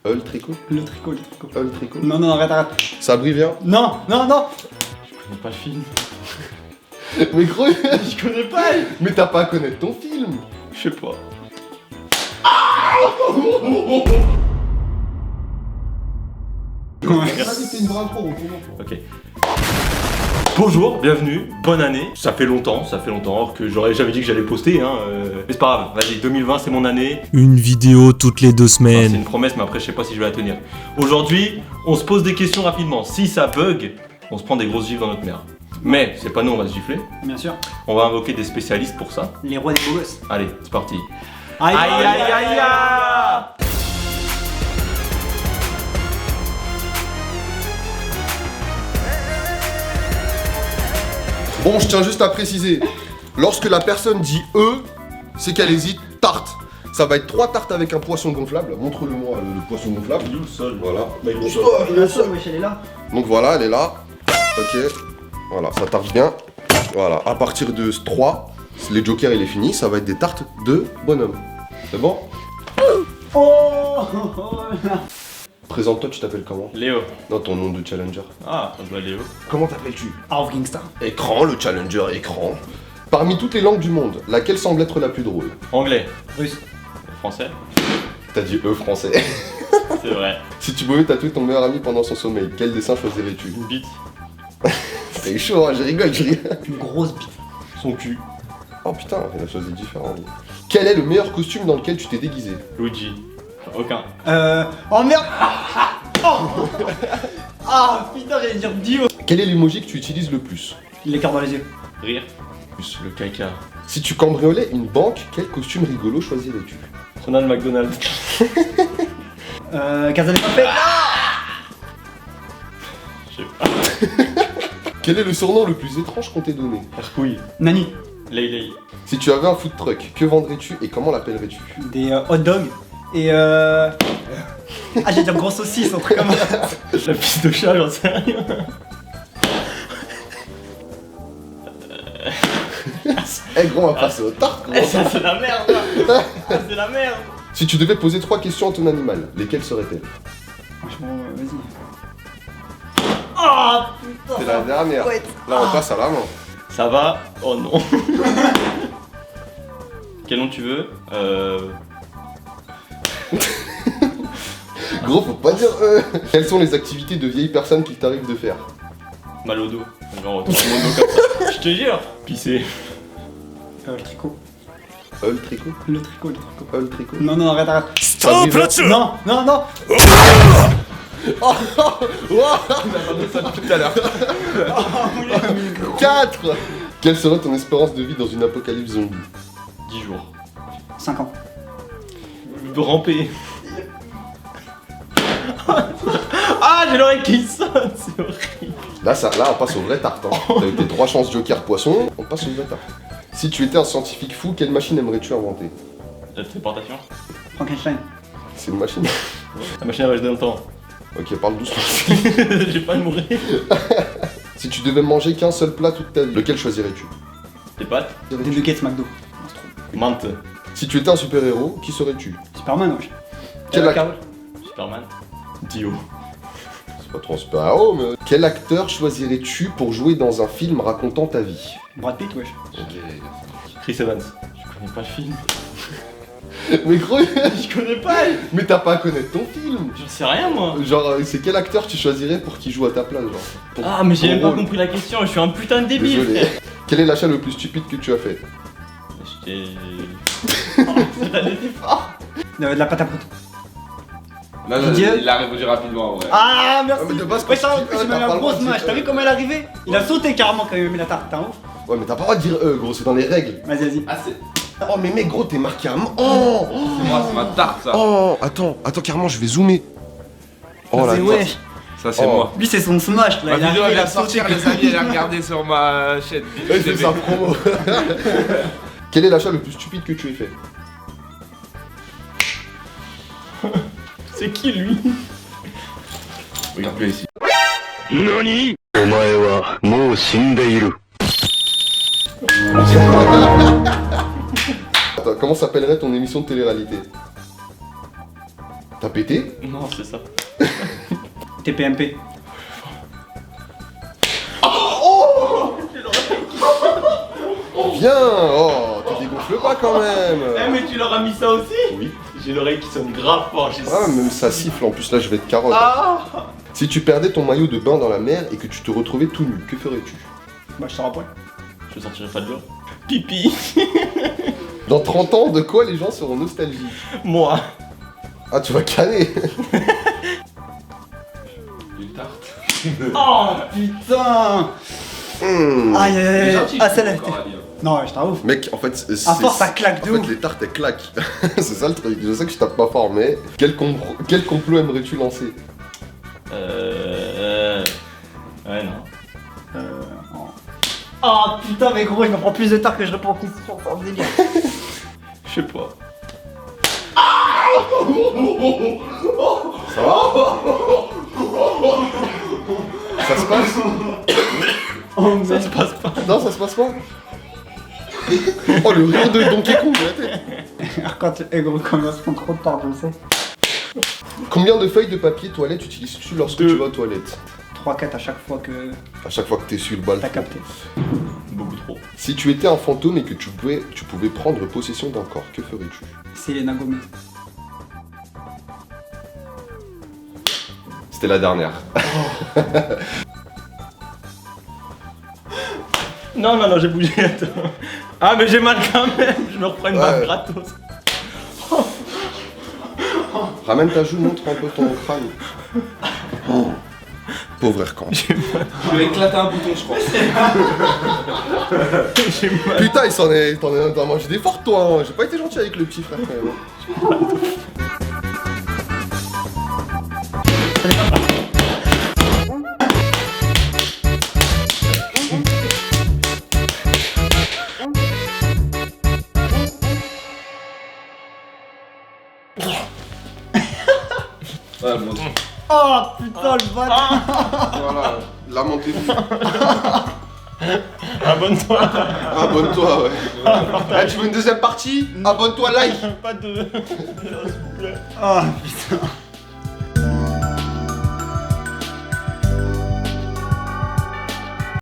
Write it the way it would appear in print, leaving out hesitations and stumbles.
Le tricot. Le tricot, le tricot. Le tricot. Non, non, arrête. Sabri, viens. Non, non, non. Je connais pas le film. Mais gros, Je connais pas. mais t'as pas à connaître ton film. Je sais pas. Vas-y, t'es une vraie pro. Ok. Bonjour, bienvenue, bonne année. Ça fait longtemps que j'avais dit que j'allais poster, hein. Mais c'est pas grave, vas-y, 2020 c'est mon année. Une vidéo toutes les 2 Enfin, semaines. c'est une promesse, mais après je sais pas si je vais la tenir. Aujourd'hui, on se pose des questions rapidement. Si ça bug, on se prend des grosses gifles dans notre mère. Mais c'est pas nous, on va se gifler. Bien sûr. On va invoquer des spécialistes pour ça. Les rois des beaux gosses. Allez, c'est parti. Aïe, Aïe aïe aïe aïe. Bon, je tiens juste à préciser. Lorsque la personne dit c'est qu'elle hésite. Tarte. Ça va être 3 tartes avec un poisson gonflable. Montre-le-moi le poisson gonflable. Il est où le sol? Voilà. Bah, il est où le sol? Il est au sol, wesh, elle est là. Donc voilà, elle est là. Ok. Voilà, ça tarde bien. Voilà, à partir de 3, les jokers il est fini, ça va être des tartes de bonhomme. C'est bon? Oh, Présente-toi, tu t'appelles comment? Léo. Non, ton nom de challenger. Ah, je vois Léo. Comment t'appelles-tu? Half Gangsta. Écran, le challenger écran. Parmi toutes les langues du monde, laquelle semble être la plus drôle? Anglais. Russe. Français. T'as dit français. C'est vrai. Si tu pouvais tatouer ton meilleur ami pendant son sommeil, quel dessin choisirais-tu? Une bite. C'est chaud, hein, je rigole. Une grosse bite. Son cul. Oh putain, il a choisi différent. lui. Quel est le meilleur costume dans lequel tu t'es déguisé? Luigi. Aucun. Oh merde. Oh. Ah putain, j'allais dire Dio. Quel est l'emoji que tu utilises le plus? L'écart dans les yeux. Rire. Plus le caca. Si tu cambriolais une banque, quel costume rigolo choisirais-tu? Ronald McDonald. Casa de Papel. Je sais pas. Quel est le surnom le plus étrange qu'on t'ait donné? Hercouille. Nani. Lay. Si tu avais un food truck, que vendrais-tu et comment l'appellerais-tu? Des hot dogs. Et Ah, j'ai dire gros saucisse, un truc comme ça. La piste de chat, j'en sais rien. Eh gros, on va passer aux tartes, gros. Ça c'est la merde là. C'est la merde. Si tu devais poser 3 questions à ton animal, lesquelles seraient-elles? Franchement, vas-y. Ah putain. C'est la dernière. Ouais. Là, on passe à la main. Ça va? Oh non. Quel nom tu veux? Gros, faut pas dire Quelles sont les activités de vieilles personnes qu'il t'arrive de faire? Mal au dos. Genre tout mon dos comme ça. Je te jure. Pisser. Le tricot. Le tricot? Le tricot, le tricot. Le tricot? Non, non, arrête. Stop là-dessus. Non, non, non. On a parlé de ça depuis tout à l'heure. 4. Quelle serait ton espérance de vie dans une apocalypse zombie? 10 jours. 5 ans. Ramper. Ah, j'ai l'oreille qui sonne, c'est horrible. Là, on passe au vrai tarte. Hein. T'as eu tes 3 chances joker poisson, on passe au vrai tarte. Si tu étais un scientifique fou, quelle machine aimerais-tu inventer? La téléportation. Frankenstein. C'est une machine. La machine à voyager dans le temps. Ok, parle doucement. J'ai pas de mourir. Si tu devais manger qu'un seul plat toute ta vie, lequel choisirais-tu? Des pâtes. Des nuggets McDo. Menthe. Si tu étais un super-héros, qui serais-tu? Superman, wesh. Quel acteur? Superman. Dio. C'est pas trop un super-héros, mais... Quel acteur choisirais-tu pour jouer dans un film racontant ta vie? Brad Pitt, wesh. Chris Evans. Je connais pas le film. Mais gros, Je connais pas. mais t'as pas à connaître ton film. J'en sais rien moi. Genre, c'est quel acteur tu choisirais pour qu'il joue à ta place, genre? Ton- Ah mais j'ai ton même pas rôle. compris la question, je suis un putain de débile. Désolé. Quel est l'achat le plus stupide que tu as fait? J'étais... Oh, t'as des efforts. De la pâte à prout. Là, Didier il a répondu rapidement, ouais. Ah, merci. Ah, mais de base, quand Ouais, ça, tu en dis, plus, t'as il m'a mis pas un le gros droit de smash. dire, T'as vu comment elle est arrivée? Il a sauté carrément quand il m'a mis la tarte, t'es un ouf. Ouais, mais t'as pas le droit de dire gros, c'est dans les règles. Vas-y, vas-y. Ah, c'est Oh, mais mec, gros, t'es marqué à Oh moi, c'est ma tarte, ça. Oh attends, carrément, je vais zoomer. Oh la C'est wesh. Ça, c'est Oh. moi. Lui, c'est son smash là. Ma Il est vidéo, arrivé, elle il a va sortir, sauté. les amis, elle a regardé sur ma chaîne. Ouais, c'est sa promo. Quel est l'achat le plus stupide que tu aies fait? C'est qui lui? Regarde-le ici. Attends, comment s'appellerait ton émission de télé-réalité? T'as pété? Non, c'est ça. TPMP. Viens! Oh, tu dégonfles pas quand même! mais tu leur as mis ça aussi? Oui. J'ai l'oreille qui sonne grave fort. Ah, même ça siffle en plus, là je vais être carotte. Ah. Si tu perdais ton maillot de bain dans la mer et que tu te retrouvais tout nu, que ferais-tu? Bah, je sors à poil. Je sortirai pas de l'eau. Pipi. Dans 30 ans, de quoi les gens seront nostalgiques? Moi. Ah, tu vas caler! Une tarte. Oh putain. Aïe aïe aïe. Ah, celle-là. Non, ouais, je t'en ouf. Mec, en fait, c'est. À force, ça claque de En ouf. fait, les tartes elles claquent. C'est ça le truc. Je sais que je tape pas fort, mais quel complot aimerais-tu lancer? Ouais, non. Oh putain, mais gros, il me prend plus de temps que je réponds aux questions. C'est un délire. Je sais pas. Ça va? Ça se passe? Oh, Ça se passe pas. Non, ça se passe pas? Oh, le rire de Donkey Kong de la tête! Quand les gros commencent à prendre trop de temps, je le sais. Combien de feuilles de papier toilette utilises-tu lorsque Deux. tu vas aux toilettes? 3-4 à chaque fois que À chaque fois que t'es sur le bal. t'as capté. Beaucoup trop. Si tu étais un fantôme et que tu pouvais prendre possession d'un corps, que ferais-tu? Selena Gomez. C'était la dernière. Non, non, non, j'ai bougé. Attends. Ah, mais j'ai mal quand même. Je me reprends une balle Ouais. gratos. Ramène ta joue, montre un peu ton crâne. Oh. Pauvre Erkan. Je vais éclater un bouton, je crois. J'ai mal. Putain, t'en as mangé des fortes toi, hein. J'ai pas été gentil avec le petit frère quand même. Ouais, bon. Oh putain, le bâtard. Voilà, la montée. Abonne-toi. Abonne-toi, ouais. Ah, tu veux une deuxième partie? Abonne-toi, like. Pas de. S'il vous plaît. Oh putain.